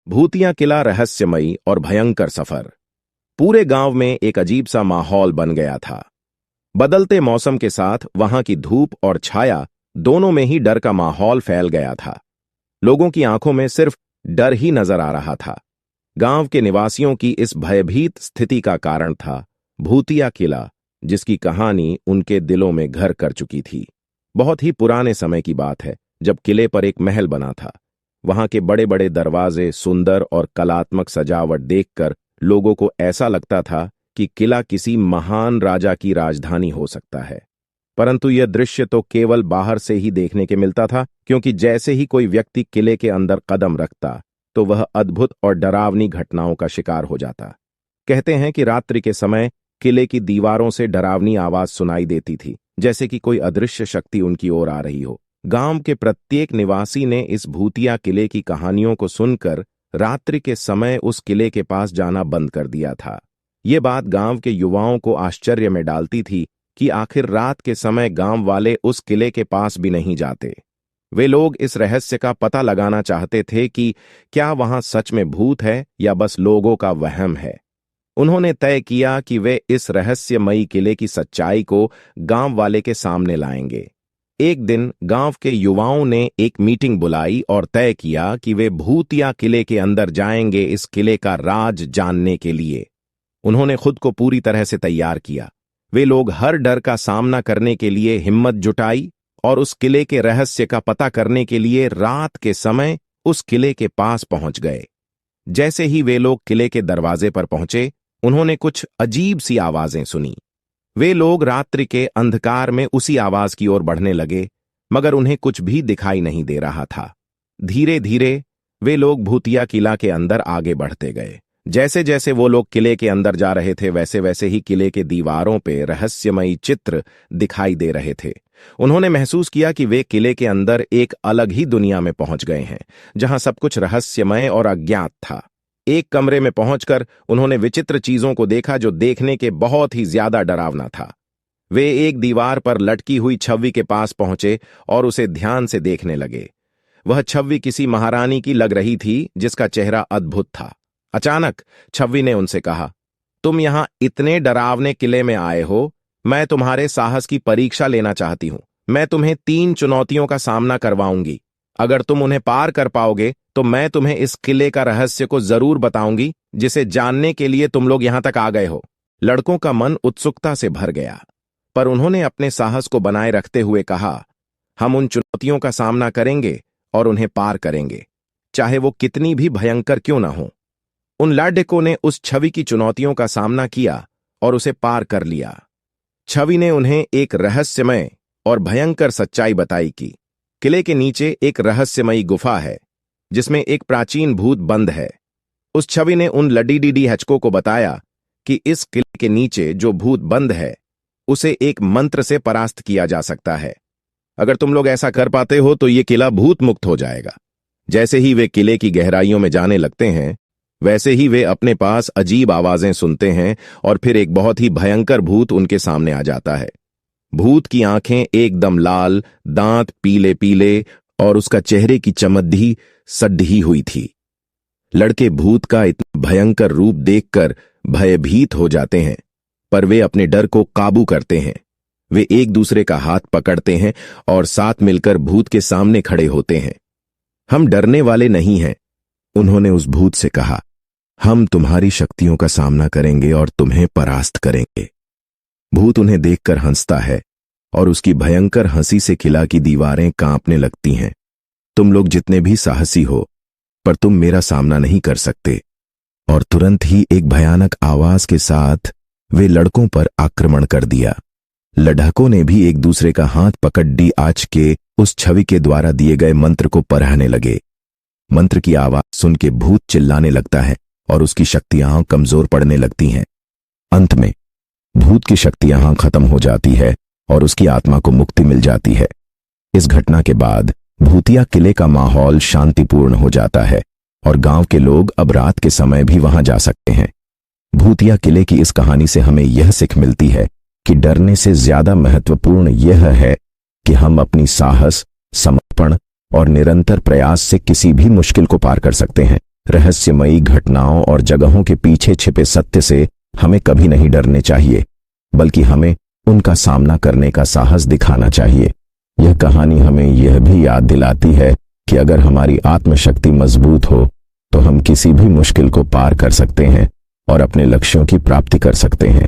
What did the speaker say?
भूतिया किला रहस्यमयी और भयंकर सफर। पूरे गांव में एक अजीब सा माहौल बन गया था। बदलते मौसम के साथ वहां की धूप और छाया दोनों में ही डर का माहौल फैल गया था। लोगों की आंखों में सिर्फ डर ही नजर आ रहा था। गांव के निवासियों की इस भयभीत स्थिति का कारण था भूतिया किला, जिसकी कहानी उनके दिलों में घर कर चुकी थी। बहुत ही पुराने समय की बात है, जब किले पर एक महल बना था। वहां के बड़े बड़े दरवाजे, सुंदर और कलात्मक सजावट देखकर लोगों को ऐसा लगता था कि किला किसी महान राजा की राजधानी हो सकता है। परंतु यह दृश्य तो केवल बाहर से ही देखने के मिलता था, क्योंकि जैसे ही कोई व्यक्ति किले के अंदर कदम रखता तो वह अद्भुत और डरावनी घटनाओं का शिकार हो जाता। कहते हैं कि रात्रि के समय किले की दीवारों से डरावनी आवाज सुनाई देती थी, जैसे कि कोई अदृश्य शक्ति उनकी ओर आ रही हो। गांव के प्रत्येक निवासी ने इस भूतिया किले की कहानियों को सुनकर रात्रि के समय उस किले के पास जाना बंद कर दिया था। ये बात गांव के युवाओं को आश्चर्य में डालती थी कि आखिर रात के समय गांव वाले उस किले के पास भी नहीं जाते। वे लोग इस रहस्य का पता लगाना चाहते थे कि क्या वहां सच में भूत है या बस लोगों का वहम है। उन्होंने तय किया कि वे इस रहस्यमयी किले की सच्चाई को गांव वाले के सामने लाएंगे। एक दिन गांव के युवाओं ने एक मीटिंग बुलाई और तय किया कि वे भूतिया किले के अंदर जाएंगे इस किले का राज जानने के लिए। उन्होंने खुद को पूरी तरह से तैयार किया। वे लोग हर डर का सामना करने के लिए हिम्मत जुटाई और उस किले के रहस्य का पता करने के लिए रात के समय उस किले के पास पहुंच गए। जैसे ही वे लोग किले के दरवाजे पर पहुंचे, उन्होंने कुछ अजीब सी आवाजें सुनी। वे लोग रात्रि के अंधकार में उसी आवाज की ओर बढ़ने लगे, मगर उन्हें कुछ भी दिखाई नहीं दे रहा था। धीरे धीरे वे लोग भूतिया किला के अंदर आगे बढ़ते गए। जैसे जैसे वो लोग किले के अंदर जा रहे थे, वैसे वैसे ही किले के दीवारों पे रहस्यमयी चित्र दिखाई दे रहे थे। उन्होंने महसूस किया कि वे किले के अंदर एक अलग ही दुनिया में पहुंच गए हैं, जहां सब कुछ रहस्यमय और अज्ञात था। एक कमरे में पहुंचकर उन्होंने विचित्र चीजों को देखा, जो देखने के बहुत ही ज्यादा डरावना था। वे एक दीवार पर लटकी हुई छवि के पास पहुंचे और उसे ध्यान से देखने लगे। वह छवि किसी महारानी की लग रही थी, जिसका चेहरा अद्भुत था। अचानक छवि ने उनसे कहा, तुम यहां इतने डरावने किले में आए हो, मैं तुम्हारे साहस की परीक्षा लेना चाहती हूं। मैं तुम्हें 3 चुनौतियों का सामना करवाऊंगी। अगर तुम उन्हें पार कर पाओगे तो मैं तुम्हें इस किले का रहस्य को जरूर बताऊंगी, जिसे जानने के लिए तुम लोग यहां तक आ गए हो। लड़कों का मन उत्सुकता से भर गया, पर उन्होंने अपने साहस को बनाए रखते हुए कहा, हम उन चुनौतियों का सामना करेंगे और उन्हें पार करेंगे, चाहे वो कितनी भी भयंकर क्यों ना हो। उन लड़कों ने उस छवि की चुनौतियों का सामना किया और उसे पार कर लिया। छवि ने उन्हें एक रहस्यमय और भयंकर सच्चाई बताई कि किले के नीचे एक रहस्यमयी गुफा है, जिसमें एक प्राचीन भूत बंद है। उस छवि ने उन लडीडीडीहचकों को बताया कि इस किले के नीचे जो भूत बंद है, उसे एक मंत्र से परास्त किया जा सकता है। अगर तुम लोग ऐसा कर पाते हो तो ये किला भूत मुक्त हो जाएगा। जैसे ही वे किले की गहराइयों में जाने लगते हैं, वैसे ही वे अपने पास अजीब आवाजें सुनते हैं और फिर एक बहुत ही भयंकर भूत उनके सामने आ जाता है। भूत की आंखें एकदम लाल, दांत पीले पीले और उसका चेहरे की चमद्दी सड्ढी हुई थी। लड़के भूत का इतना भयंकर रूप देखकर भयभीत हो जाते हैं, पर वे अपने डर को काबू करते हैं। वे एक दूसरे का हाथ पकड़ते हैं और साथ मिलकर भूत के सामने खड़े होते हैं। हम डरने वाले नहीं हैं, उन्होंने उस भूत से कहा। हम तुम्हारी शक्तियों का सामना करेंगे और तुम्हें परास्त करेंगे। भूत उन्हें देखकर हंसता है और उसकी भयंकर हंसी से किला की दीवारें कांपने लगती हैं। तुम लोग जितने भी साहसी हो, पर तुम मेरा सामना नहीं कर सकते। और तुरंत ही एक भयानक आवाज के साथ वे लड़कों पर आक्रमण कर दिया। लड़कों ने भी एक दूसरे का हाथ पकड़ डी आज के उस छवि के द्वारा दिए गए मंत्र को पढ़ने लगे। मंत्र की आवाज सुन के भूत चिल्लाने लगता है और उसकी शक्तियां कमजोर पड़ने लगती हैं। अंत में भूत की शक्तियां खत्म हो जाती है और उसकी आत्मा को मुक्ति मिल जाती है। इस घटना के बाद भूतिया किले का माहौल शांतिपूर्ण हो जाता है और गांव के लोग अब रात के समय भी वहां जा सकते हैं। भूतिया किले की इस कहानी से हमें यह सीख मिलती है कि डरने से ज्यादा महत्वपूर्ण यह है कि हम अपनी साहस, समर्पण और निरंतर प्रयास से किसी भी मुश्किल को पार कर सकते हैं। रहस्यमयी घटनाओं और जगहों के पीछे छिपे सत्य से हमें कभी नहीं डरने चाहिए, बल्कि हमें उनका सामना करने का साहस दिखाना चाहिए। यह कहानी हमें यह भी याद दिलाती है कि अगर हमारी आत्मशक्ति मजबूत हो तो हम किसी भी मुश्किल को पार कर सकते हैं और अपने लक्ष्यों की प्राप्ति कर सकते हैं।